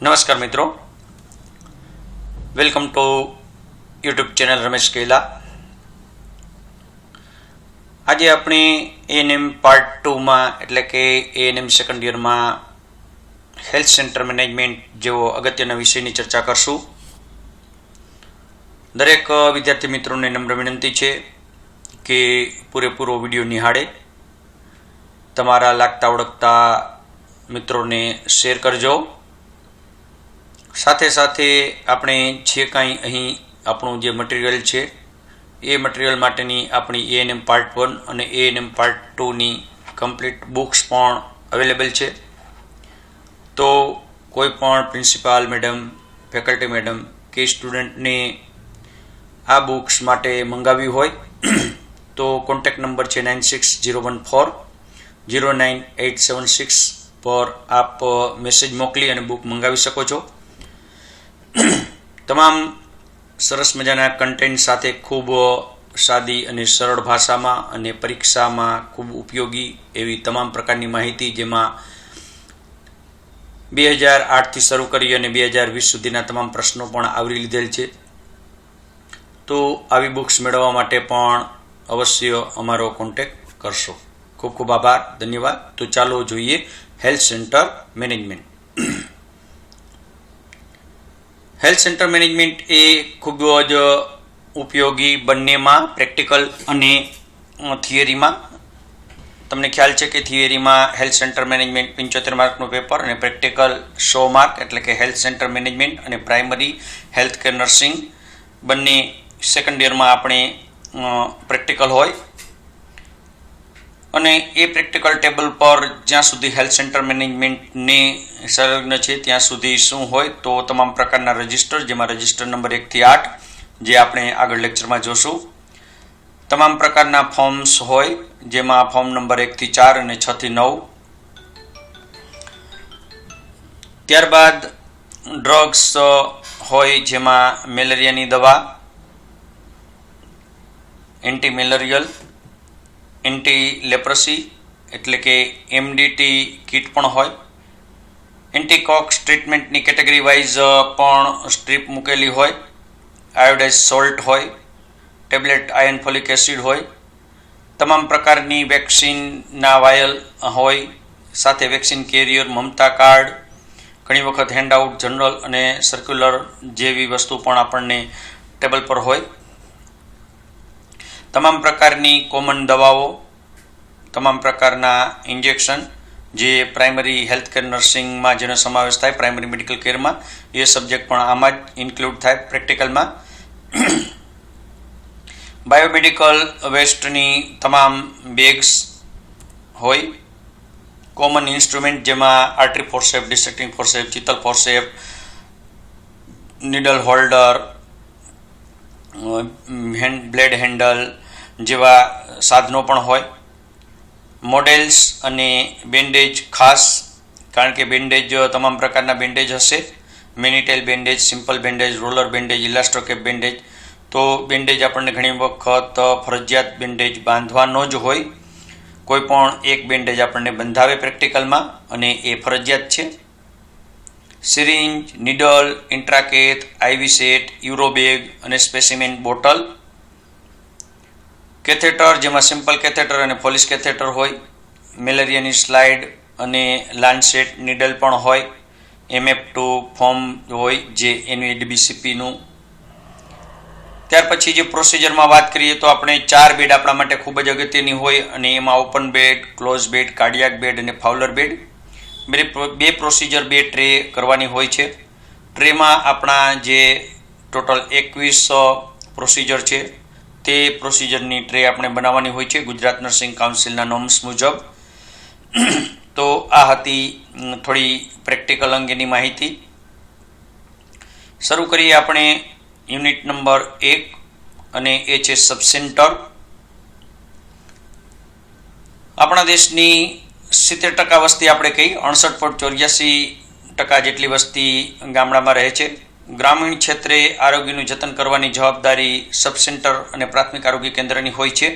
નમસ્કાર મિત્રો, welcome to YouTube channel Ramesh Kela. આજે આપણે એએનએમ પાર્ટ 2માં એટલે કે એએનએમ સેકન્ડ યરમાં હેલ્થ સેન્ટર મેનેજમેન્ટ જેવો અગત્યના વિષયની ચર્ચા કરશું. દરેક વિદ્યાર્થી મિત્રોને નમ્ર વિનંતી છે કે પૂરેપૂરો વિડીયો નિહાળે, તમારા લાગતા ઓળખતા મિત્રોને શેર કરજો. સાથે સાથે આપણે જે કાંઈ અહીં આપણું જે મટીરિયલ છે એ મટીરિયલ માટેની આપણી એએનએમ પાર્ટ 1 અને એએનએમ પાર્ટ 2ની કમ્પ્લીટ બુક્સ પણ અવેલેબલ છે. તો કોઈ પણ પ્રિન્સિપાલ મેડમ, ફેકલ્ટી મેડમ કે સ્ટુડન્ટને આ બુક્સ માટે મંગાવી હોય તો કોન્ટેક્ટ નંબર છે 9601409876 પર આપ મેસેજ મોકલી અને બુક મંગાવી શકો છો. તમામ સરસ મજાના કન્ટેન્ટ સાથે ખૂબ સાદી અને સરળ ભાષામાં અને પરીક્ષામાં ખૂબ ઉપયોગી એવી તમામ પ્રકારની માહિતી, જેમાં 2008થી શરૂ કરી અને 2020 સુધીના તમામ પ્રશ્નો પણ આવરી લીધેલ છે. તો આવી બુક્સ મેળવવા માટે પણ અવશ્ય અમારો કોન્ટેક્ટ કરશો. ખૂબ ખૂબ આભાર, ધન્યવાદ. તો ચાલો જોઈએ health centre management. Health centre management એ ખૂબ જ ઉપયોગી બંનેમાં, પ્રેક્ટિકલ અને થિયરીમાં. તમને ખ્યાલ છે કે થિયરીમાં હેલ્થ સેન્ટર મેનેજમેન્ટ 75 માર્કનું પેપર અને પ્રેક્ટિકલ 100 માર્ક, એટલે કે હેલ્થ સેન્ટર મેનેજમેન્ટ અને પ્રાઇમરી હેલ્થ કેર નર્સિંગ બંને સેકન્ડ યરમાં આપણે પ્રેક્ટિકલ હોય. અને એ પ્રેક્ટિકલ ટેબલ પર જ્યાં સુધી હેલ્થ સેન્ટર મેનેજમેન્ટને સંલગ્ન છે ત્યાં સુધી શું હોય તો તમામ પ્રકારના રજિસ્ટર, જેમાં રજિસ્ટર નંબર 1 થી 8 જે આપણે આગળ લેક્ચરમાં જોશું. તમામ પ્રકારના ફોર્મ્સ હોય, જેમાં ફોર્મ નંબર 1 થી 4 અને 6 થી 9. ત્યારબાદ ડ્રગ્સ હોય, જેમાં મેલેરિયાની દવા, એન્ટી મેલેરિયલ, એન્ટી લેપ્રસી એટલે કે MDT કિટ પણ હોય. એન્ટીકોક્સ ટ્રીટમેન્ટની કેટેગરી વાઇઝ પણ સ્ટ્રીપ મૂકેલી હોય. આયોડાઇઝ સોલ્ટ હોય, ટેબ્લેટ આયર્ન ફોલિક એસિડ હોય. તમામ પ્રકારની વેક્સિનના વાયલ હોય, સાથે વેક્સિન કેરિયર, મમતા કાર્ડ, ઘણી વખત હેન્ડઆઉટ, જનરલ અને સર્ક્યુલર જેવી વસ્તુ પણ આપણને ટેબલ પર હોય. તમામ પ્રકારની કોમન દવાઓ, તમામ પ્રકારના ઇન્જેક્શન જે પ્રાઇમરી હેલ્થ કેર નર્સિંગમાં જેનો સમાવેશ થાય, પ્રાઇમરી મેડિકલ કેરમાં, એ સબ્જેક્ટ પણ આમાં જ ઇન્ક્લુડ થાય પ્રેક્ટિકલમાં. બાયોમેડિકલ વેસ્ટની તમામ બેગ્સ હોય. કોમન ઇન્સ્ટ્રુમેન્ટ, જેમાં artery forceps, dissecting forceps, Cheatle forceps, needle holder, blade handle જેવા સાધનો પણ હોય. મોડેલ્સ અને બેન્ડેજ ખાસ, કારણ કે બેન્ડેજ તમામ પ્રકારના બેન્ડેજ હશે. Many tail bandage, simple bandage, roller bandage, elastocrepe bandage. તો બેન્ડેજ આપણને ઘણી વખત ફરજિયાત બેન્ડેજ બાંધવાનો જ હોય. કોઈ પણ એક બેન્ડેજ આપણને બંધાવે પ્રેક્ટિકલમાં અને એ ફરજિયાત છે. સિરિંજ, નીડલ, ઇન્ટ્રાકેથ, આઈવી સેટ, યુરોબેગ અને સ્પેસિમેન બોટલ. કેથેટર, જેમાં સિમ્પલ કેથેટર અને પોલિશ કેથેટર હોય. મેલેરિયાની સ્લાઇડ અને લાન્સેટ નીડલ પણ હોય. MF2 ફોર્મ હોય, જે NADBCPનું. ત્યાર પછી જે પ્રોસિજરમાં વાત કરીએ તો આપણે 4 બેડ આપણા માટે ખૂબ જ અગત્યની હોય, અને એમાં open bed, close bed, cardiac bed અને ફાઉલર બેડ. બે પ્રોસિજર, 2 ટ્રે કરવાની હોય છે. ટ્રેમાં આપણા જે ટોટલ 21 પ્રોસિજર છે તે પ્રોસિજરની ટ્રે આપણે બનાવવાની હોય છે ગુજરાત નર્સિંગ કાઉન્સિલના નોર્મ્સ મુજબ. તો આ હતી થોડી પ્રેક્ટિકલ અંગેની માહિતી. શરૂ કરીએ આપણે યુનિટ નંબર 1 અને એ છે સબ સેન્ટર. આપણા દેશની 70% વસ્તી આપણે કહી, 68.84% જેટલી વસ્તી ગામડામાં રહે છે. ગ્રામીણ ક્ષેત્રે આરોગ્યનું જતન કરવાની જવાબદારી સબ સેન્ટર અને પ્રાથમિક આરોગ્ય કેન્દ્રની હોય છે.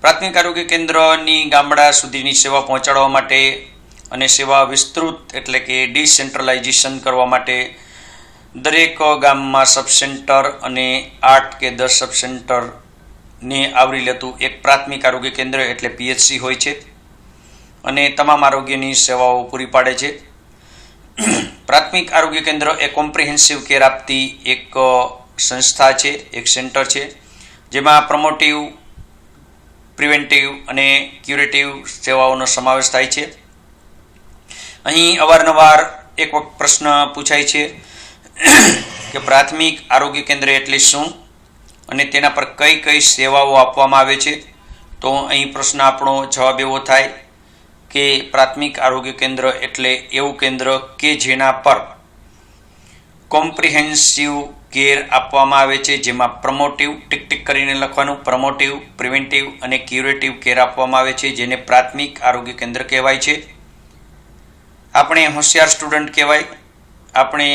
પ્રાથમિક આરોગ્ય કેન્દ્રની ગામડા સુધીની સેવા પહોંચાડવા માટે અને સેવા વિસ્તૃત એટલે કે ડિસેન્ટ્રલાઇઝેશન કરવા માટે દરેક ગામમાં સબ સેન્ટર અને 8 કે 10 સબ સેન્ટરને આવરી લેતું એક પ્રાથમિક આરોગ્ય કેન્દ્ર એટલે PHC હોય છે અને તમામ આરોગ્યની સેવાઓ પૂરી પાડે છે. પ્રાથમિક આરોગ્ય કેન્દ્ર એ કોમ્પ્રિહેન્સિવ કેર આપતી એક સંસ્થા છે, એક સેન્ટર છે, જેમાં પ્રમોટિવ, પ્રિવેન્ટિવ અને ક્યુરેટિવ સેવાઓનો સમાવેશ થાય છે. અહીં અવારનવાર એક વખત પ્રશ્ન પૂછાય છે કે પ્રાથમિક આરોગ્ય કેન્દ્ર એટલે શું અને તેના પર કઈ કઈ સેવાઓ આપવામાં આવે છે. તો અહીં પ્રશ્ન આપણો જવાબ એવો થાય કે પ્રાથમિક આરોગ્ય કેન્દ્ર એટલે એવું કેન્દ્ર કે જેના પર કોમ્પ્રિહેન્સિવ કેર આપવામાં આવે છે, જેમાં પ્રમોટિવ, ટિક ટિક કરીને લખવાનું, પ્રમોટિવ, પ્રિવેન્ટિવ અને ક્યુરેટિવ કેર આપવામાં આવે છે, જેને પ્રાથમિક આરોગ્ય કેન્દ્ર કહેવાય છે. આપણે હોશિયાર સ્ટુડન્ટ કહેવાય. આપણે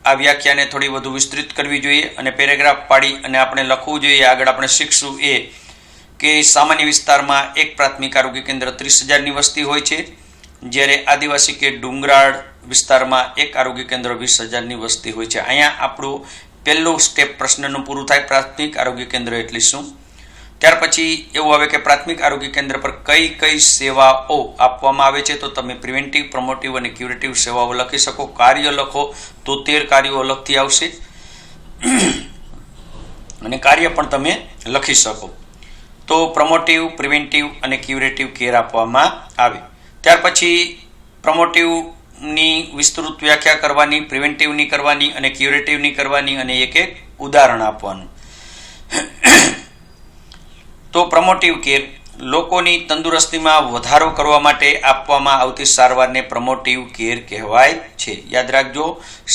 આ વ્યાખ્યાને થોડી વધુ વિસ્તૃત કરવી જોઈએ અને પેરેગ્રાફ પાડી અને આપણે લખવું જોઈએ. આગળ આપણે શીખશું એ કે સામાન્ય વિસ્તારમાં એક પ્રાથમિક આરોગ્ય કેન્દ્ર 30,000ની વસ્તી હોય છે, જ્યારે આદિવાસી કે ડુંગરાળ વિસ્તારમાં એક આરોગ્ય કેન્દ્ર 20,000ની વસ્તી હોય છે. અહીંયા આપણું પહેલું સ્ટેપ પ્રશ્નનું પૂરું થાય, પ્રાથમિક આરોગ્ય કેન્દ્ર એટલે શું. ત્યાર પછી એવું આવે કે પ્રાથમિક આરોગ્ય કેન્દ્ર પર કઈ કઈ સેવાઓ આપવામાં આવે છે. તો તમે પ્રિવેન્ટિવ, પ્રમોટિવ અને ક્યુરેટિવ સેવાઓ લખી શકો. કાર્ય લખો તો 13 કાર્યો અલગથી આવશે અને કાર્ય પણ તમે લખી શકો. તો પ્રમોટિવ, પ્રિવેન્ટિવ અને ક્યુરેટિવ કેર આપવામાં આવે. ત્યાર પછી પ્રમોટિવની વિસ્તૃત વ્યાખ્યા કરવાની, પ્રિવેન્ટિવની કરવાની અને ક્યુરેટિવની કરવાની અને એક એક ઉદાહરણ આપવાનું. તો પ્રમોટિવ કેર લોકોની તંદુરસ્તીમાં વધારો કરવા માટે આપવામાં આવતી સારવારને પ્રમોટિવ કેર કહેવાય છે. યાદ રાખજો,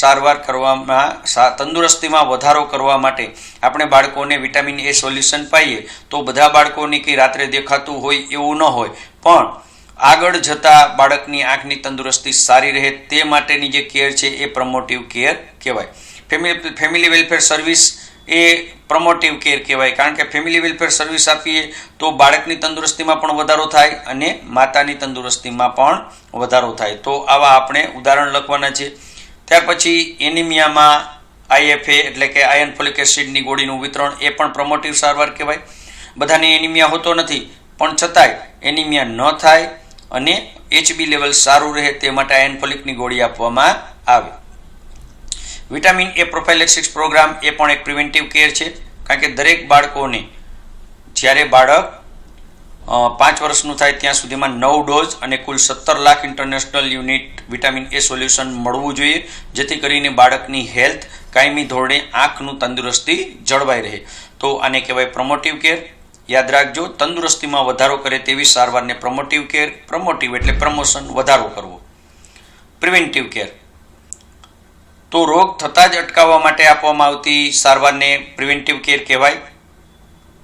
સારવાર કરવામાં, તંદુરસ્તીમાં વધારો કરવા માટે આપણે બાળકોને વિટામિન A સોલ્યુશન પાઈએ તો બધા બાળકોને કંઈ રાત્રે દેખાતું હોય એવું ન હોય, પણ આગળ જતાં બાળકની આંખની તંદુરસ્તી સારી રહે તે માટેની જે કેર છે એ પ્રમોટિવ કેર કહેવાય. ફેમિલી વેલફેર સર્વિસ એ પ્રમોટિવ કેર કહેવાય, કારણ કે ફેમિલી વેલફેર સર્વિસ આપીએ તો બાળકની તંદુરસ્તીમાં પણ વધારો થાય અને માતાની તંદુરસ્તીમાં પણ વધારો થાય. તો આવા આપણે ઉદાહરણ લખવાના છે. ત્યાર પછી એનિમિયામાં IFA એટલે કે આયર્ન ફોલિક એસિડની ગોળીનું વિતરણ એ પણ પ્રમોટિવ સારવાર કહેવાય. બધાને એનિમિયા હોતો નથી, પણ છતાંય એનિમિયા ન થાય અને HB લેવલ સારું રહે તે માટે આયર્ન ફોલિકની ગોળી આપવામાં આવે. વિટામિન A પ્રોફાઇલેક્સિસ પ્રોગ્રામ એ પણ એક પ્રિવેન્ટિવ કેર છે, કારણ કે દરેક બાળકોને જ્યારે બાળક 5 વર્ષનું થાય ત્યાં સુધીમાં 9 ડોઝ અને કુલ 17 lakh international unit vitamin A solution મળવું જોઈએ, જેથી કરીને બાળકની હેલ્થ કાયમી ધોરણે આંખનું તંદુરસ્તી જળવાઈ રહે. તો આને કહેવાય પ્રમોટિવ કેર. યાદ રાખજો, તંદુરસ્તીમાં વધારો કરે તેવી સારવારને પ્રમોટિવ કેર. પ્રમોટિવ એટલે પ્રમોશન, વધારો કરવો. પ્રિવેન્ટિવ કેર તો રોગ થતાં જ અટકાવવા માટે આપવામાં આવતી સારવારને પ્રિવેન્ટિવ કેર કહેવાય,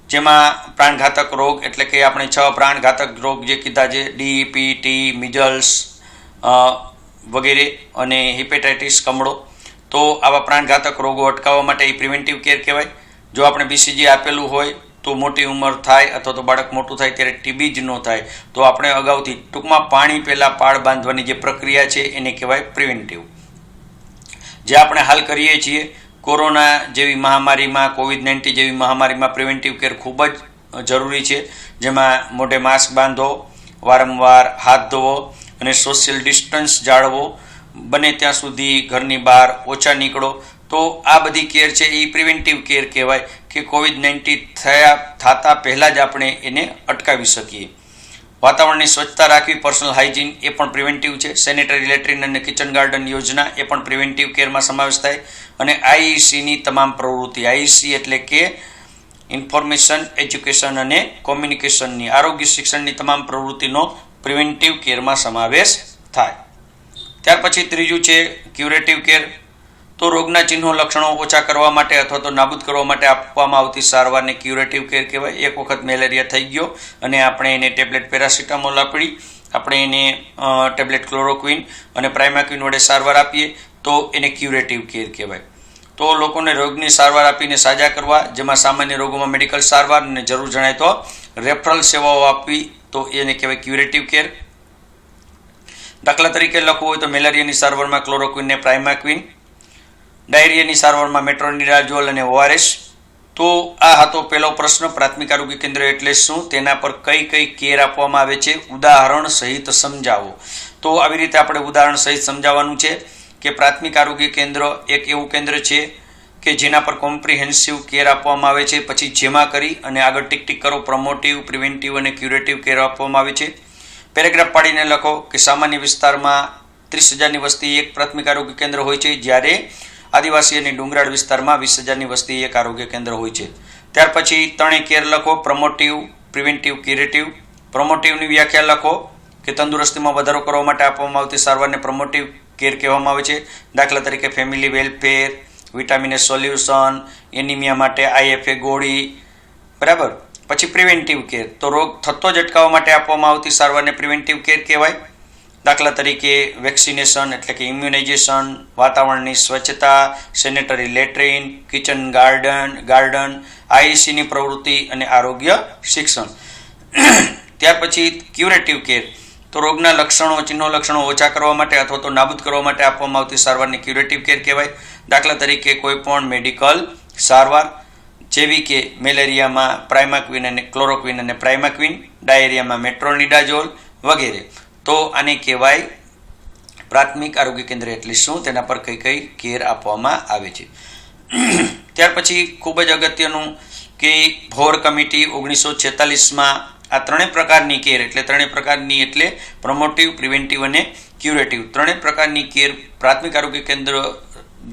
જેમાં પ્રાણઘાતક રોગ એટલે કે આપણે 6 પ્રાણઘાતક રોગ જે કીધા છે, DPT, મિઝલ્સ વગેરે અને હિપેટાઇટિસ કમળો. તો આવા પ્રાણઘાતક રોગો અટકાવવા માટે એ પ્રિવેન્ટિવ કેર કહેવાય. જો આપણે BCG આપેલું હોય તો મોટી ઉંમર થાય અથવા તો બાળક મોટું થાય ત્યારે TB જ ન થાય, તો આપણે અગાઉથી ટૂંકમાં પાણી પહેલાં પાળ બાંધવાની જે પ્રક્રિયા છે એને કહેવાય પ્રિવેન્ટિવ. જે આપણે હાલ કરીએ છીએ કોરોના જેવી મહામારીમાં, COVID-19 જેવી મહામારીમાં પ્રિવેન્ટિવ કેર ખૂબ જ જરૂરી છે, જેમાં મોઢે માસ્ક બાંધો, વારંવાર હાથ ધોવો અને સોશિયલ ડિસ્ટન્સ જાળવો, બને ત્યાં સુધી ઘરની બહાર ઓછા નીકળો. તો આ બધી કેર છે એ પ્રિવેન્ટિવ કેર કહેવાય કે COVID-19 થતાં પહેલાં જ આપણે એને અટકાવી શકીએ. વાતાવરણની સ્વચ્છતા રાખવી, પર્સનલ હાઇજીન એ પણ પ્રિવેન્ટિવ છે. સેનેટરી લેટ્રિન અને કિચન ગાર્ડન યોજના એ પણ પ્રિવેન્ટિવ કેરમાં સમાવેશ થાય. અને IECની તમામ પ્રવૃત્તિ, IEC એટલે કે ઇન્ફોર્મેશન, એજ્યુકેશન અને કોમ્યુનિકેશનની, આરોગ્ય શિક્ષણની તમામ પ્રવૃત્તિનો પ્રિવેન્ટિવ કેરમાં સમાવેશ થાય. ત્યાર પછી ત્રીજું છે ક્યુરેટિવ કેર. તો રોગના ચિહ્નો, લક્ષણો ઓછા કરવા માટે અથવા તો નાબૂદ કરવા માટે આપવામાં આવતી સારવારને ક્યુરેટિવ કેર કહેવાય. એક વખત મેલેરિયા થઈ ગયો અને આપણે એને ટેબ્લેટ પેરાસિટામોલ આપી, આપણે એને ટેબ્લેટ ક્લોરોક્વિન અને પ્રાઇમાક્વિન વડે સારવાર આપીએ તો એને ક્યુરેટિવ કેર કહેવાય. તો લોકોને રોગની સારવાર આપીને સાજા કરવા, જેમાં સામાન્ય રોગોમાં મેડિકલ સારવાર અને જરૂર જણાય તો રેફરલ સેવાઓ આપવી, તો એને કહેવાય ક્યુરેટિવ કેર. દાખલા તરીકે લખવું હોય તો મેલેરિયાની સારવારમાં ક્લોરોક્વિન ને પ્રાઇમાક્વિન, ડાયરિયાની સારવારમાં મેટ્રોનિડાઝોલ અને ORS. તો આ હતો પહેલો પ્રશ્ન, પ્રાથમિક આરોગ્ય કેન્દ્ર એટલે શું, તેના પર કઈ કઈ કેર આપવામાં આવે છે, ઉદાહરણ સહિત સમજાવો. તો આવી રીતે આપણે ઉદાહરણ સહિત સમજાવવાનું છે કે પ્રાથમિક આરોગ્ય કેન્દ્ર એક એવું કેન્દ્ર છે કે જેના પર કોમ્પ્રિહેન્સિવ કેર આપવામાં આવે છે. પછી જેમાં કરી અને આગળ ટીક ટીક કરો, પ્રમોટિવ, પ્રિવેન્ટિવ અને ક્યુરેટિવ કેર આપવામાં આવે છે. પેરેગ્રાફ પાડીને લખો કે સામાન્ય વિસ્તારમાં 30,000ની વસ્તી એક પ્રાથમિક આરોગ્ય કેન્દ્ર હોય છે, જ્યારે આદિવાસી અને ડુંગરાળ વિસ્તારમાં 20,000ની વસ્તી એક આરોગ્ય કેન્દ્ર હોય છે. ત્યાર પછી ત્રણેય કેર લખો, પ્રમોટિવ, પ્રિવેન્ટિવ, ક્યુરેટિવ. પ્રમોટિવની વ્યાખ્યા લખો કે તંદુરસ્તીમાં વધારો કરવા માટે આપવામાં આવતી સારવારને પ્રમોટિવ કેર કહેવામાં આવે છે. દાખલા તરીકે family welfare, vitamin A solution, anaemia માટે IFA ગોળી, બરાબર. પછી પ્રિવેન્ટિવ કેર, તો રોગ થતો જ અટકાવવા માટે આપવામાં આવતી સારવારને પ્રિવેન્ટિવ કેર કહેવાય. દાખલા તરીકે વેક્સિનેશન એટલે કે ઇમ્યુનાઇઝેશન, વાતાવરણની સ્વચ્છતા, સેનેટરી લેટ્રિન, કિચન ગાર્ડન, IECની પ્રવૃત્તિ અને આરોગ્ય શિક્ષણ. ત્યાર પછી ક્યુરેટિવ કેર, તો રોગના ચિહ્નો લક્ષણો ઓછા કરવા માટે અથવા તો નાબૂદ કરવા માટે આપવામાં આવતી સારવારને ક્યુરેટિવ કેર કહેવાય. દાખલા તરીકે કોઈ પણ મેડિકલ સારવાર જેવી કે મેલેરિયામાં પ્રાઇમાક્વિન અને ક્લોરોક્વિન અને પ્રાઇમાક્વિન, ડાયરિયામાં મેટ્રોનિડાઝોલ વગેરે. તો આને કહેવાય પ્રાથમિક આરોગ્ય કેન્દ્ર એટલે શું, તેના પર કઈ કઈ કેર આપવામાં આવે છે. ત્યાર પછી ખૂબ જ અગત્યનું કે ભોર કમિટી 1946માં આ ત્રણેય પ્રકારની કેર એટલે પ્રમોટિવ, પ્રિવેન્ટિવ અને ક્યુરેટિવ ત્રણેય પ્રકારની કેર પ્રાથમિક આરોગ્ય કેન્દ્ર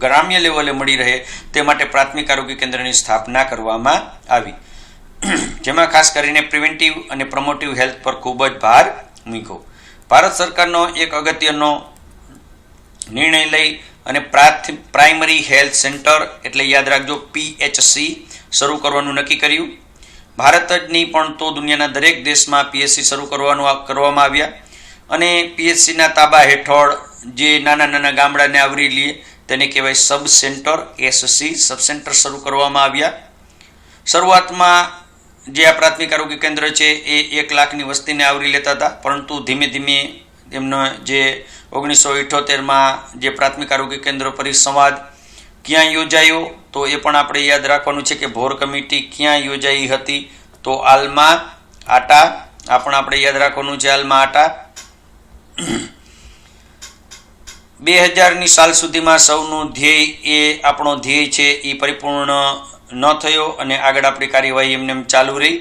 ગ્રામ્ય લેવલે મળી રહે તે માટે પ્રાથમિક આરોગ્ય કેન્દ્રની સ્થાપના કરવામાં આવી, જેમાં ખાસ કરીને પ્રિવેન્ટિવ અને પ્રમોટિવ હેલ્થ પર ખૂબ જ ભાર મૂક્યો. ભારત સરકારનો એક અગત્યનો નિર્ણય લઈ અને પ્રાઇમરી હેલ્થ સેન્ટર એટલે યાદ રાખજો PHC શરૂ કરવાનું નક્કી કર્યું. ભારત જ નહીં પણ તો દુનિયાના દરેક દેશમાં PHC શરૂ કરવામાં આવ્યા અને PHCના તાબા હેઠળ જે નાના ગામડાને આવરી લે તેને કહેવાય સબ સેન્ટર, SC સબ સેન્ટર શરૂ કરવામાં આવ્યા. શરૂઆતમાં જે આ પ્રાથમિક આરોગ્ય કેન્દ્ર છે એ 1 લાખની વસ્તીને આવરી લેતા હતા, પરંતુ ધીમે ધીમે એમનો જે 1978માં જે પ્રાથમિક આરોગ્ય કેન્દ્ર પરિસંવાદ ક્યાં યોજાયો, તો એ પણ આપણે યાદ રાખવાનું છે કે ભોર કમિટી ક્યાં યોજાઈ હતી, તો આલમા આટા. આ પણ આપણે યાદ રાખવાનું છે, આલમા આટા. 2000ની સાલ સુધીમાં સૌનું આપણો ધ્યેય છે એ પરિપૂર્ણ ન થયો અને આગળ આપણી કાર્યવાહી એમને ચાલુ રહી.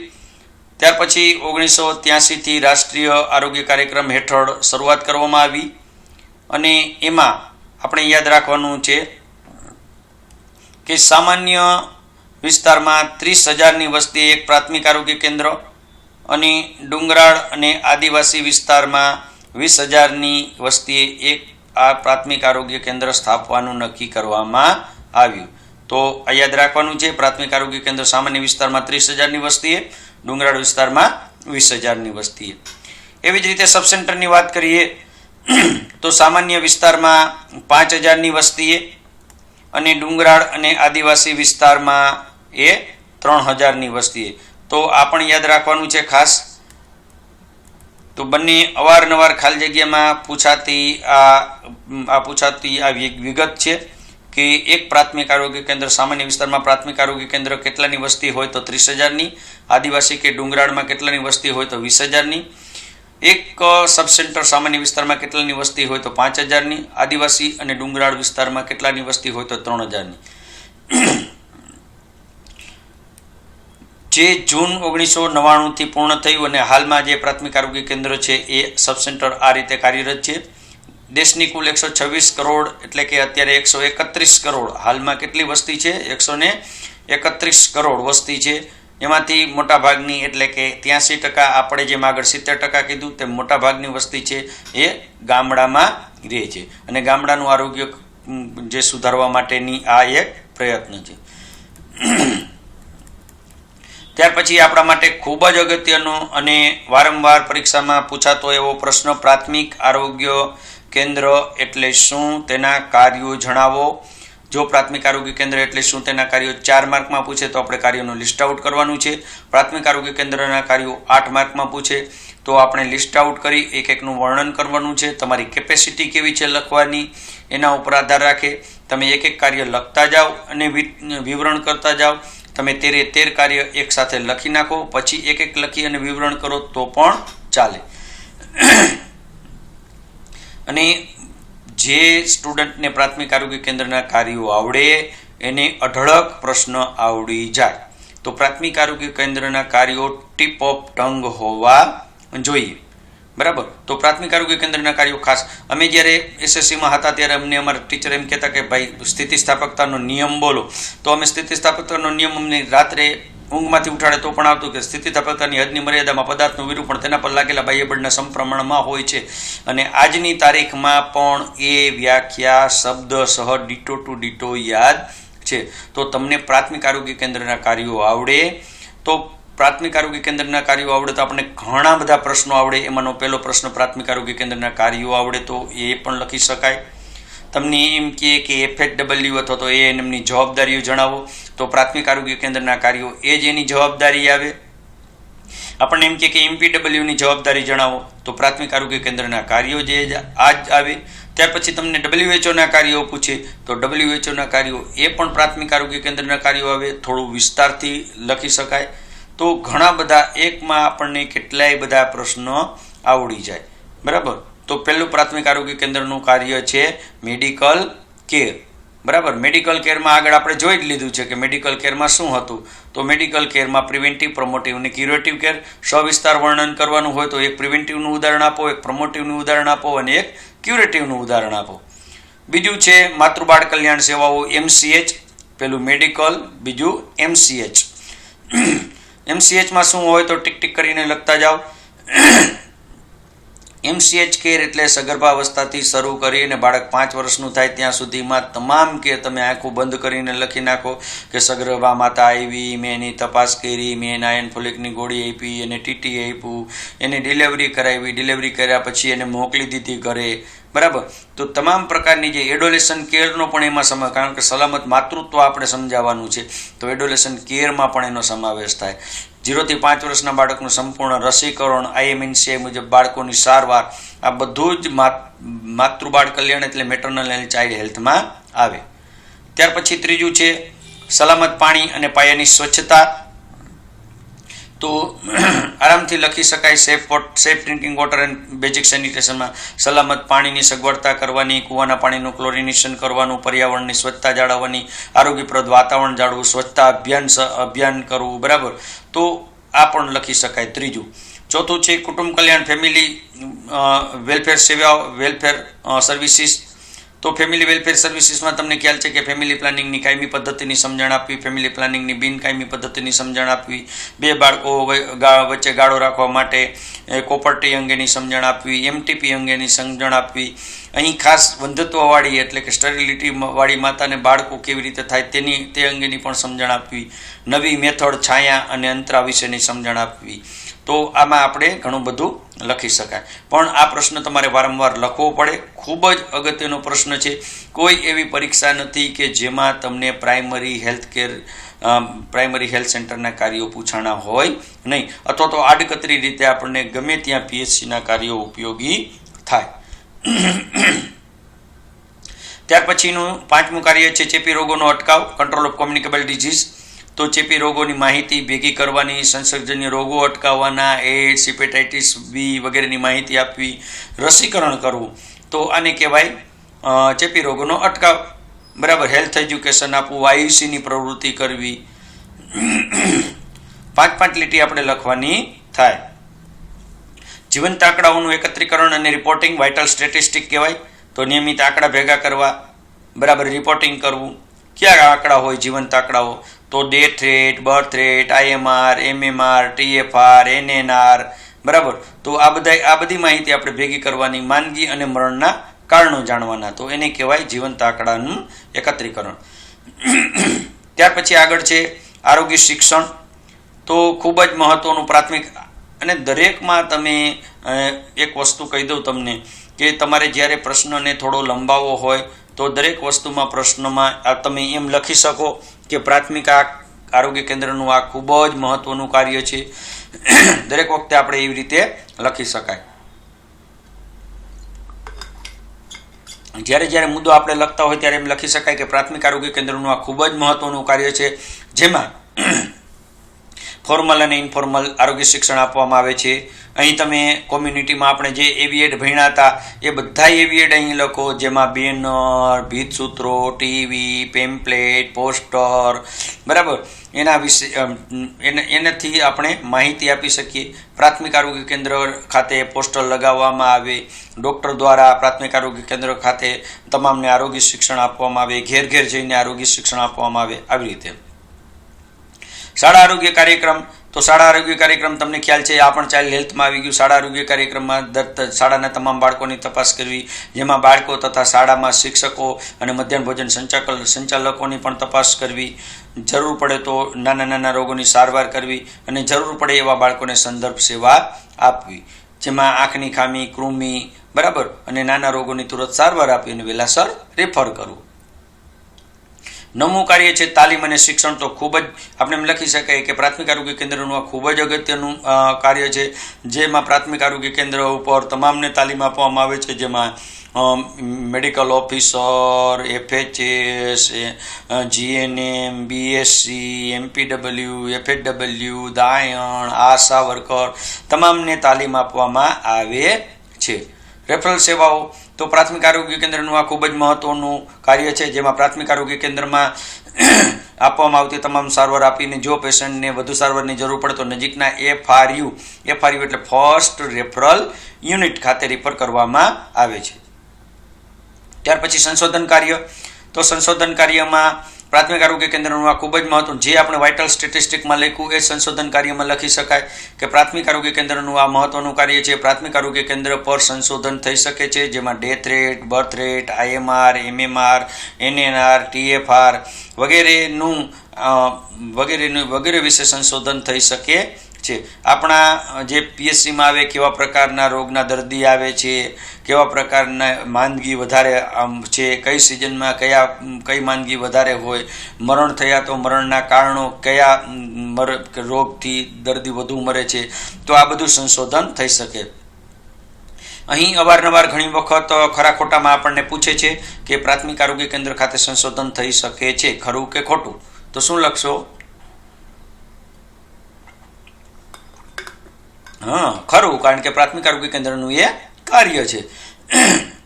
ત્યાર પછી 1983થી રાષ્ટ્રીય આરોગ્ય કાર્યક્રમ હેઠળ શરૂઆત કરવામાં આવી અને એમાં આપણે યાદ રાખવાનું છે કે સામાન્ય વિસ્તારમાં 30,000ની વસ્તી એક પ્રાથમિક આરોગ્ય કેન્દ્ર અને ડુંગરાળ અને આદિવાસી વિસ્તારમાં 20,000ની વસ્તીએ એક આ પ્રાથમિક આરોગ્ય કેન્દ્ર સ્થાપવાનું નક્કી કરવામાં આવ્યું. તો આ યાદ રાખવાનું છે, પ્રાથમિક આરોગ્ય કેન્દ્ર સામાન્ય વિસ્તારમાં 30,000ની વસ્તીએ, ડુંગરાળ વિસ્તારમાં 20,000ની વસ્તીએ. એવી જ રીતે સબ સેન્ટરની વાત કરીએ તો સામાન્ય વિસ્તારમાં 5,000ની વસ્તીએ અને ડુંગરાળ અને આદિવાસી વિસ્તારમાં એ 3,000ની વસ્તીએ. તો આ પણ યાદ રાખવાનું છે ખાસ. તો બંને અવારનવાર ખાલી જગ્યામાં પૂછાતી આ વિગત છે કે એક પ્રાથમિક આરોગ્ય કેન્દ્ર સામાન્ય વિસ્તારમાં પ્રાથમિક આરોગ્ય કેન્દ્ર કેટલાની વસ્તી હોય તો 30,000ની, આદિવાસી કે ડુંગરાળમાં કેટલાની વસ્તી હોય તો 20,000ની, એક સબ સેન્ટર સામાન્ય વિસ્તારમાં કેટલાની વસ્તી હોય તો 5,000ની, આદિવાસી અને ડુંગરાળ વિસ્તારમાં કેટલાની વસ્તી હોય તો 3,000ની. જે જૂન 1999થી પૂર્ણ થયું અને હાલમાં જે પ્રાથમિક આરોગ્ય કેન્દ્ર છે એ સબ સેન્ટર આ રીતે કાર્યરત છે. દેશની કુલ 126 કરોડ એટલે કે અત્યારે 131 કરોડ હાલમાં કેટલી વસ્તી છે, 131 કરોડ વસ્તી છે. એમાંથી મોટાભાગની એટલે કે 83%, આપણે જેમ આગળ 70% કીધું તેમ મોટાભાગની વસ્તી છે એ ગામડામાં રહે છે અને ગામડાનું આરોગ્ય જે સુધારવા માટેની આ એક પ્રયત્ન છે. ત્યાર પછી આપણા માટે ખૂબ જ અગત્યનો અને વારંવાર પરીક્ષામાં પૂછાતો એવો પ્રશ્ન, પ્રાથમિક આરોગ્ય કેન્દ્ર એટલે શું, તેના કાર્યો જણાવો. જો પ્રાથમિક આરોગ્ય કેન્દ્ર એટલે શું તેના કાર્યો 4 માર્કમાં પૂછે તો આપણે કાર્યોનું લિસ્ટ આઉટ કરવાનું છે. પ્રાથમિક આરોગ્ય કેન્દ્રના કાર્યો 8 માર્કમાં પૂછે તો આપણે લિસ્ટ આઉટ કરી એક એકનું વર્ણન કરવાનું છે. તમારી કેપેસિટી કેવી છે લખવાની એના ઉપર આધાર રાખે તમે એક એક કાર્ય લખતા જાઓ અને વિવરણ કરતા જાઓ. તમે 13 કાર્ય એક સાથે લખી નાખો, પછી એક એક લખી અને વિવરણ કરો તો પણ ચાલે. અને જે સ્ટુડન્ટને પ્રાથમિક આરોગ્ય કેન્દ્રના કાર્યો આવડે એને અઢળક પ્રશ્ન આવડી જાય. તો પ્રાથમિક આરોગ્ય કેન્દ્રના કાર્યો ટીપ ઓફ ટંગ હોવા જોઈએ. બરાબર. તો પ્રાથમિક આરોગ્ય કેન્દ્રના કાર્યો ખાસ અમે જ્યારે એસએસસીમાં હતા ત્યારે અમને અમારા ટીચર એમ કહેતા કે ભાઈ સ્થિતિસ્થાપકતાનો નિયમ બોલો. તો અમે સ્થિતિસ્થાપકતાનો નિયમ અમને રાત્રે ઊંઘમાંથી ઉઠાડે તો પણ આવતું કે સ્થિતિસ્થાપકતાની હદની મર્યાદામાં પદાર્થનું વિરૂપણ તેના પર લાગેલા બાહ્ય બળના સમપ્રમાણમાં હોય છે. અને આજની તારીખમાં પણ એ વ્યાખ્યા શબ્દ સહ ડીટો ટુ ડીટો યાદ છે. તો તમને પ્રાથમિક આરોગ્ય કેન્દ્રના કાર્યો આવડે તો પ્રાથમિક આરોગ્ય કેન્દ્રના કાર્યો આવડે તો આપણને ઘણા બધા પ્રશ્નો આવડે. એમાંનો પહેલો પ્રશ્ન પ્રાથમિક આરોગ્ય કેન્દ્રના કાર્યો આવડે તો એ પણ લખી શકાય. તમને એમ કે FHW અથવા તો એએનએમની જવાબદારીઓ જણાવો તો પ્રાથમિક આરોગ્ય કેન્દ્રના કાર્યો એ જ એની જવાબદારી આવે. આપણને એમ કે MPWની જવાબદારી જણાવો તો પ્રાથમિક આરોગ્ય કેન્દ્રના કાર્યો જે આ જ આવે. ત્યાર પછી તમને WHOના કાર્યો પૂછે તો WHOના કાર્યો એ પણ પ્રાથમિક આરોગ્ય કેન્દ્રના કાર્યો આવે. થોડું વિસ્તારથી લખી શકાય. તો ઘણા બધા એકમાં આપણને કેટલાય બધા પ્રશ્નો આવડી જાય. બરાબર. તો પહેલું પ્રાથમિક આરોગ્ય કેન્દ્રનું કાર્ય છે મેડિકલ કેર. બરાબર. મેડિકલ કેરમાં આગળ આપણે જોઈ જ લીધું છે કે મેડિકલ કેરમાં શું હતું. તો મેડિકલ કેરમાં પ્રિવેન્ટિવ, પ્રમોટિવ અને ક્યુરેટિવ કેર સવિસ્તાર વર્ણન કરવાનું હોય તો એક પ્રિવેન્ટિવનું ઉદાહરણ આપો, એક પ્રમોટિવનું ઉદાહરણ આપો અને એક ક્યુરેટિવનું ઉદાહરણ આપો. બીજું છે માતૃબાળ કલ્યાણ સેવાઓ MCH. પેલું મેડિકલ, બીજું MCH. MCHમાં શું હોય તો ટીક ટીક કરીને લખતા જાઓ. MCH કેર એટલે સગર્ભાવસ્થાથી શરૂ કરીને બાળક 5 વર્ષનું થાય ત્યાં સુધીમાં તમામ કેર તમે આંખો બંધ કરીને લખી નાખો કે સગર્ભા માતા આવી, મેં એની તપાસ કરી, મેં એના આયર્ન ફોલિકની ગોળી આપી, એને TT આપ્યું, એને ડિલિવરી કરાવી, ડિલિવરી કર્યા પછી એને મોકલી દીધી ઘરે. બરાબર. તો તમામ પ્રકારની જે એડોલેશન કેરનો પણ એમાં સમાવેશ, કારણ કે સલામત માતૃત્વ આપણે સમજાવવાનું છે તો એડોલેશન કેરમાં પણ એનો સમાવેશ થાય. 0 થી 5 વર્ષના બાળકનું સંપૂર્ણ રસીકરણ, IMNCI મુજબ બાળકોની સારવાર, આ બધું જ માતૃબાળ કલ્યાણ એટલે મેટર્નલ એન્ડ ચાઇલ્ડ હેલ્થમાં આવે. ત્યાર પછી ત્રીજું છે સલામત પાણી અને પાયાની સ્વચ્છતા. તો આરામથી લખી શકાય safe drinking water and basic સેનિટેશનમાં સલામત પાણીની સગવડતા કરવાની, કૂવાના પાણીનું ક્લોરિનેશન કરવાનું, પર્યાવરણની સ્વચ્છતા જાળવવાની, આરોગ્યપ્રદ વાતાવરણ જાળવવું, સ્વચ્છતા અભિયાન કરવું. બરાબર. તો આ પણ લખી શકાય. ત્રીજું. ચોથું છે કુટુંબ કલ્યાણ, ફેમિલી વેલફેર સેવાઓ, વેલફેર સર્વિસીસ. તો ફેમિલી વેલફેર સર્વિસીસમાં તમને ખ્યાલ છે કે ફેમિલી પ્લાનિંગની કાયમી પદ્ધતિની સમજણ આપવી, ફેમિલી પ્લાનિંગની બિનકાયમી પદ્ધતિની સમજણ આપવી, 2 બાળકો વચ્ચે ગાળો રાખવા માટે કોપર્ટી અંગેની સમજણ આપવી, MTP અંગેની સમજણ આપવી. અહીં ખાસ વંધત્વવાળી એટલે કે સ્ટરીલિટી વાળી માતાને બાળકો કેવી રીતે થાય તે અંગેની પણ સમજણ આપવી, નવી મેથડ છાયા અને અંતરા વિશેની સમજણ આપવી. તો આમાં આપણે ઘણું બધું લખી શકાય. પણ આ પ્રશ્ન તમારે વારંવાર લખવો પડે. ખૂબ જ અગત્યનો પ્રશ્ન છે. કોઈ એવી પરીક્ષા નથી કે જેમાં તમને પ્રાઇમરી હેલ્થ સેન્ટરના કાર્યો પૂછાણા હોય નહીં, અથવા તો આડકતરી રીતે આપણને ગમે ત્યાં PHCના કાર્યો ઉપયોગી થાય. ત્યાર પછીનું 5મું કાર્ય છે ચેપી રોગોનો અટકાવ, કંટ્રોલ ઓફ કોમ્યુનિકેબલ ડિઝીઝ. તો ચેપી રોગોની માહિતી ભેગી કરવાની, સંસર્ગજન્ય રોગો અટકાવવાના, એડ્સ, હેપેટાઇટિસ B વગેરેની માહિતી આપવી, રસીકરણ કરવું. તો આને કહેવાય ચેપી રોગોનો અટકાવ. બરાબર. હેલ્થ એજ્યુકેશન આપવું, IUCની પ્રવૃત્તિ કરવી. 5 લીટી આપણે લખવાની થાય. જીવંત આંકડાઓનું એકત્રીકરણ અને રિપોર્ટિંગ, વાઇટલ સ્ટેટિસ્ટિક કહેવાય. તો નિયમિત આંકડા ભેગા કરવા, બરાબર, રિપોર્ટિંગ કરવું. ક્યાં આંકડા હોય જીવંત આંકડાઓ? તો death rate, birth rate, IMR, MMR, TFR, NNR. બરાબર. તો આ બધી માહિતી આપણે ભેગી કરવાની. માંદગી અને મરણના કારણો જાણવાના, તો એને કહેવાય જીવંત આંકડાનું એકત્રીકરણ. ત્યાર પછી આગળ છે આરોગ્ય શિક્ષણ. તો ખૂબ જ મહત્વનું પ્રાથમિક, અને દરેકમાં તમે એક વસ્તુ કહી દઉં તમને કે તમારે જ્યારે પ્રશ્નને થોડો લંબાવવો હોય તો દરેક વસ્તુમાં પ્રશ્નમાં તમે એમ લખી શકો કે પ્રાથમિક આરોગ્ય કેન્દ્રનું આ ખૂબ જ મહત્વનું કાર્ય છે. દરેક વખતે આપણે એવી રીતે લખી શકાય. જ્યારે જ્યારે મુદ્દો આપણે લખતા હોય ત્યારે એમ લખી શકાય કે પ્રાથમિક આરોગ્ય કેન્દ્રનું આ ખૂબ જ મહત્વનું કાર્ય છે, જેમાં ફોર્મલ અને ઇન્ફોર્મલ આરોગ્ય શિક્ષણ આપવામાં આવે છે. અહીં તમે કોમ્યુનિટીમાં આપણે જે એવિએડ ભણ્યા હતા એ બધા એવિએડ અહીં લખો, જેમાં બેનર, ભીતસૂત્રો, ટીવી, પેમ્પલેટ, પોસ્ટર, બરાબર, એના વિશે એનાથી આપણે માહિતી આપી શકીએ. પ્રાથમિક આરોગ્ય કેન્દ્ર ખાતે પોસ્ટર લગાવવામાં આવે, ડૉક્ટર દ્વારા પ્રાથમિક આરોગ્ય કેન્દ્ર ખાતે તમામને આરોગ્ય શિક્ષણ આપવામાં આવે, ઘેર ઘેર જઈને આરોગ્ય શિક્ષણ આપવામાં આવે. આવી રીતે શાળા આરોગ્ય કાર્યક્રમ, તો શાળા આરોગ્ય કાર્યક્રમ તમને ખ્યાલ છે, આ પણ ચાઇલ્ડ હેલ્થમાં આવી ગયું. શાળા આરોગ્ય કાર્યક્રમમાં શાળાના તમામ બાળકોની તપાસ કરવી, જેમાં બાળકો તથા શાળામાં શિક્ષકો અને મધ્યાહન ભોજન સંચાલકોની પણ તપાસ કરવી, જરૂર પડે તો નાના નાના રોગોની સારવાર કરવી અને જરૂર પડે એવા બાળકોને સંદર્ભ સેવા આપવી, જેમાં આંખની ખામી, કૃમિ, બરાબર, અને નાના રોગોની તુરંત સારવાર આપી અને વહેલાસર રેફર કરવું. 9મું કાર્ય છે તાલીમ અને શિક્ષણ. તો ખૂબ જ આપણે એમ લખી શકાય કે પ્રાથમિક આરોગ્ય કેન્દ્રનું આ ખૂબ જ અગત્યનું કાર્ય છે, જેમાં પ્રાથમિક આરોગ્ય કેન્દ્ર ઉપર તમામને તાલીમ આપવામાં આવે છે, જેમાં medical officer, FHS, GNM, BSc, MPW, FHW, દાયણ, આશા વર્કર, તમામને તાલીમ આપવામાં આવે છે. રેફરલ સેવાઓ, તો પ્રાથમિક આરોગ્ય કેન્દ્રનું આ ખૂબ જ મહત્વનું કાર્ય છે, જેમાં પ્રાથમિક આરોગ્ય કેન્દ્રમાં આપવામાં આવતી તમામ સારવાર આપીને જો પેશન્ટને વધુ સારવારની જરૂર પડે તો નજીકના FRU એટલે ફર્સ્ટ રેફરલ યુનિટ ખાતે રિફર કરવામાં આવે છે. ત્યાર પછી સંશોધન કાર્ય, તો સંશોધન કાર્યમાં પ્રાથમિક આરોગ્ય કેન્દ્રનું આ ખૂબ જ મહત્વ, જે આપણે વાઇટલ સ્ટેટિસ્ટિકમાં લખ્યું એ સંશોધન કાર્યમાં લખી શકાય કે પ્રાથમિક આરોગ્ય કેન્દ્રનું આ મહત્વનું કાર્ય છે. પ્રાથમિક આરોગ્ય કેન્દ્ર પર સંશોધન થઈ શકે છે, જેમાં death rate, birth rate, IMR, MMR, NNR, TFR વગેરે વિશે સંશોધન થઈ શકે છે. આપણા જે PSCમાં આવે કેવા પ્રકારના રોગના દર્દી આવે છે, કેવા પ્રકારના માંદગી વધારે છે, કઈ સિઝનમાં કઈ માંદગી વધારે હોય, મરણ થયા તો મરણના કારણો, કયા રોગથી દર્દી વધુ મરે છે, તો આ બધું સંશોધન થઈ શકે. અહીં અવારનવાર ઘણી વખત ખરા ખોટામાં આપણને પૂછે છે કે પ્રાથમિક આરોગ્ય કેન્દ્ર ખાતે સંશોધન થઈ શકે છે, ખરું કે ખોટું? તો શું લખશો? ખરું, કારણ કે પ્રાથમિક આરોગ્ય કેન્દ્રનું એ કાર્ય છે.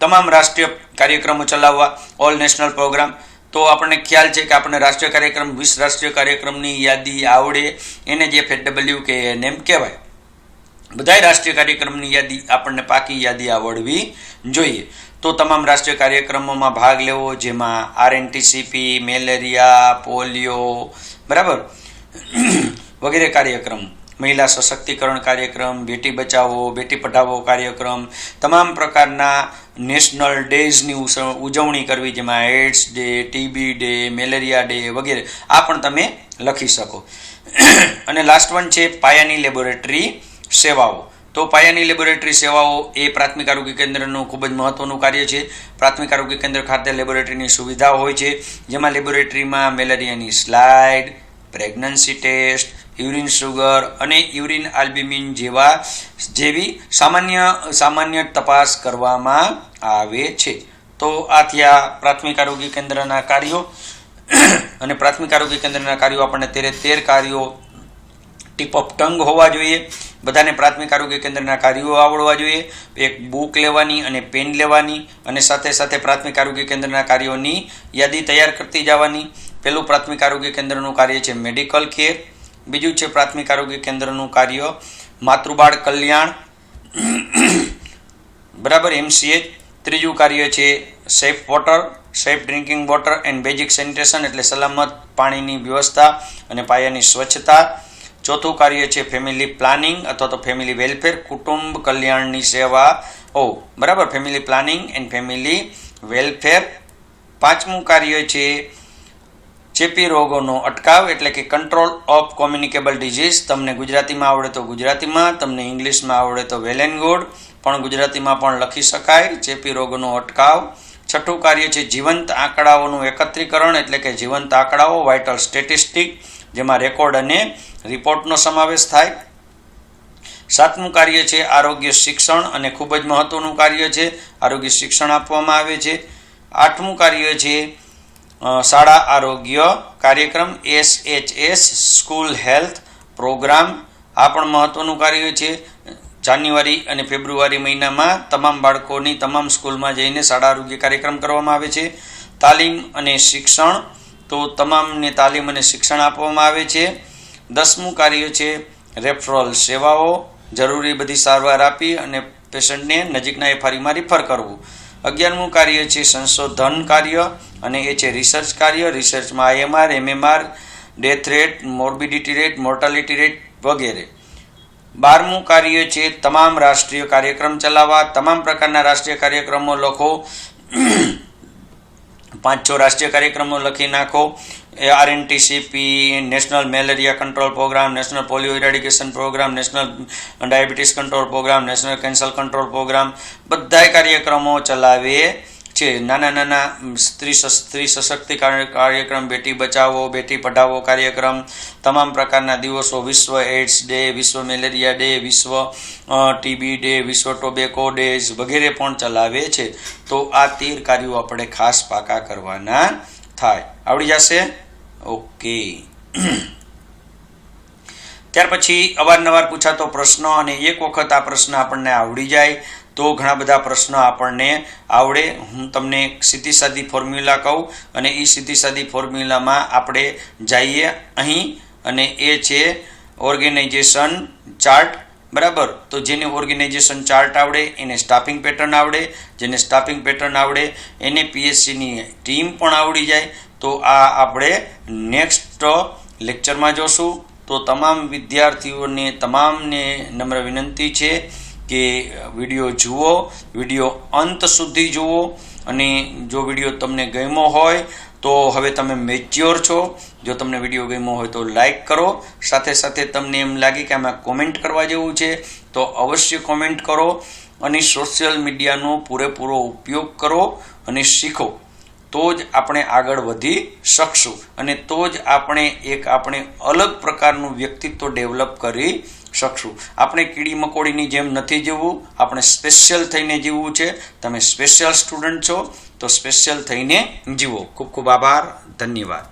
તમામ રાષ્ટ્રીય કાર્યક્રમો ચલાવવા, ઓલ નેશનલ પ્રોગ્રામ, તો આપણને ખ્યાલ છે કે આપણને રાષ્ટ્રીય કાર્યક્રમ 20 રાષ્ટ્રીય કાર્યક્રમની યાદી આવડે, એને જે FHW કે NM કહેવાય. બધાય રાષ્ટ્રીય કાર્યક્રમની યાદી આપણને પાકી યાદી આવડવી જોઈએ. તો તમામ રાષ્ટ્રીય કાર્યક્રમોમાં ભાગ લેવો, જેમાં RNTCP, મેલેરિયા, પોલિયો, બરાબર, વગેરે કાર્યક્રમ, મહિલા સશક્તિકરણ કાર્યક્રમ, બેટી બચાવો, બેટી પઢાવો કાર્યક્રમ, તમામ પ્રકારના નેશનલ ડેઝની ઉજવણી કરવી, જેમાં AIDS day, TB day, malaria day વગેરે, આ પણ તમે લખી શકો. અને લાસ્ટ વન છે પાયાની લેબોરેટરી સેવાઓ. તો પાયાની લેબોરેટરી સેવાઓ એ પ્રાથમિક આરોગ્ય કેન્દ્રનું ખૂબ જ મહત્વનું કાર્ય છે. પ્રાથમિક આરોગ્ય કેન્દ્ર ખાતે લેબોરેટરીની સુવિધાઓ હોય છે, જેમાં લેબોરેટરીમાં મેલેરિયાની slide, pregnancy test, urine sugar અને યુરિન આલ્બ્યુમિન જેવી સામાન્ય તપાસ કરવામાં આવે છે. તો આ થયા પ્રાથમિક આરોગ્ય કેન્દ્રના કાર્યો. અને પ્રાથમિક આરોગ્ય કેન્દ્રના કાર્યો આપણને 13 કાર્યો ટીપ ઓફ ટંગ હોવા જોઈએ. બધાને પ્રાથમિક આરોગ્ય કેન્દ્રના કાર્યો આવડવા જોઈએ. એક બુક લેવાની અને પેન લેવાની, અને સાથે સાથે પ્રાથમિક આરોગ્ય કેન્દ્રના કાર્યોની યાદી તૈયાર કરતી જવાની. પહેલું પ્રાથમિક આરોગ્ય કેન્દ્રનું કાર્ય છે મેડિકલ કેર. બીજું છે પ્રાથમિક આરોગ્ય કેન્દ્રનું કાર્ય માતૃબાળ કલ્યાણ, બરાબર, MCH. ત્રીજું કાર્ય છે safe water, safe drinking water and basic sanitation, એટલે સલામત પાણીની વ્યવસ્થા અને પાયાની સ્વચ્છતા. ચોથું કાર્ય છે ફેમિલી પ્લાનિંગ અથવા તો ફેમિલી વેલફેર, કુટુંબ કલ્યાણની સેવાઓ, બરાબર, family planning and family welfare. પાંચમું કાર્ય છે ચેપી રોગોનો અટકાવ, એટલે કે કંટ્રોલ ઓફ કોમ્યુનિકેબલ ડિઝીઝ. તમને ગુજરાતીમાં આવડે તો ગુજરાતીમાં, તમને ઇંગ્લિશમાં આવડે તો વેલ એન્ડ ગુડ, પણ ગુજરાતીમાં પણ લખી શકાય. ચેપી રોગોનો અટકાવ. છઠ્ઠું કાર્ય છે જીવંત આંકડાઓનું એકત્રીકરણ, એટલે કે જીવંત આંકડાઓ, વાઇટલ સ્ટેટિસ્ટિક, જેમાં રેકોર્ડ અને રિપોર્ટનો સમાવેશ થાય. સાતમું કાર્ય છે આરોગ્ય શિક્ષણ, અને ખૂબ જ મહત્વનું કાર્ય છે, આરોગ્ય શિક્ષણ આપવામાં આવે છે. આઠમું કાર્ય છે શાળા આરોગ્ય કાર્યક્રમ, SHS સ્કૂલ હેલ્થ પ્રોગ્રામ. આ પણ મહત્વનું કાર્ય છે. જાન્યુઆરી અને ફેબ્રુઆરી મહિનામાં તમામ બાળકોની તમામ સ્કૂલમાં જઈને શાળા આરોગ્ય કાર્યક્રમ કરવામાં આવે છે. તાલીમ અને શિક્ષણ, તો તમામને તાલીમ અને શિક્ષણ આપવામાં આવે છે. 10મું કાર્ય છે રેફરલ સેવાઓ, જરૂરી બધી સારવાર આપી અને પેશન્ટને નજીકના FREમાં રિફર કરવું. 11મું કાર્ય છે સંશોધન કાર્ય, અને એ છે રિસર્ચ કાર્ય. રિસર્ચમાં IMR, MMR, death rate, morbidity rate, mortality rate વગેરે. 12મું કાર્ય છે તમામ રાષ્ટ્રીય કાર્યક્રમ ચલાવવા. તમામ પ્રકારના રાષ્ટ્રીય કાર્યક્રમો લખો. 5-6 રાષ્ટ્રીય કાર્યક્રમો લખી નાખો. RNTCP, national malaria control programme, national polio eradication programme, national diabetes control programme, national cancer control programme, બધાય કાર્યક્રમો ચલાવે છે. નાના નાના સ્ત્રી સશક્તિકરણ કાર્યક્રમ, બેટી બચાવો બેટી પઢાવો કાર્યક્રમ, તમામ પ્રકારના દિવસો, વિશ્વ એડ્સ ડે, વિશ્વ મેલેરિયા ડે, વિશ્વ TB ડે, વિશ્વ ટોબેકો ડેઝ વગેરે પણ ચલાવે છે. તો આ 13 કાર્યો આપણે ખાસ પાકા કરવાના થાય. આવડી જશે? ઓકે. ત્યાર પછી અવારનવાર પૂછાતો પ્રશ્ન, અને એક વખત આ પ્રશ્ન આપણને આવડી જાય તો ઘણા બધા પ્રશ્નો આપણને આવડે. હું તમને સીધી સાદી ફોર્મ્યુલા કહું, અને એ સીધી સાદી ફોર્મ્યુલામાં આપણે જઈએ અહીં, અને એ છે ઓર્ગેનાઇઝેશન ચાર્ટ. બરાબર? તો જેને ઓર્ગેનાઇઝેશન ચાર્ટ આવડે એને સ્ટાફિંગ પેટર્ન આવડે, જેને સ્ટાફિંગ પેટર્ન આવડે એને PSCની ટીમ પણ આવડી જાય. તો આ આપણે નેક્સ્ટ લેક્ચરમાં જોશું. તો તમામ વિદ્યાર્થીઓને તમામને નમ્ર વિનંતી છે કે વિડીયો જુઓ, વિડીયો અંત સુધી જુઓ, અને જો વિડીયો તમને ગમ્યો હોય તો હવે તમે મેચ્યોર છો. જો તમને વિડીયો ગમ્યો હોય તો લાઈક કરો. સાથે સાથે તમને એમ લાગે કે આમાં કોમેન્ટ કરવા જેવું છે તો અવશ્ય કોમેન્ટ કરો, અને સોશિયલ મીડિયાનો પૂરેપૂરો ઉપયોગ કરો અને શીખો. તો જ આપણે આગળ વધી શકશું, અને તો જ આપણે અલગ પ્રકારનું વ્યક્તિત્વ ડેવલપ કરી શકશું. આપણે કીડી મકોડીની જેમ નથી જીવવું, આપણે સ્પેશિયલ થઈને જીવવું છે. તમે સ્પેશિયલ સ્ટુડન્ટ છો તો સ્પેશિયલ થઈને જીવો. ખૂબ ખૂબ આભાર. ધન્યવાદ.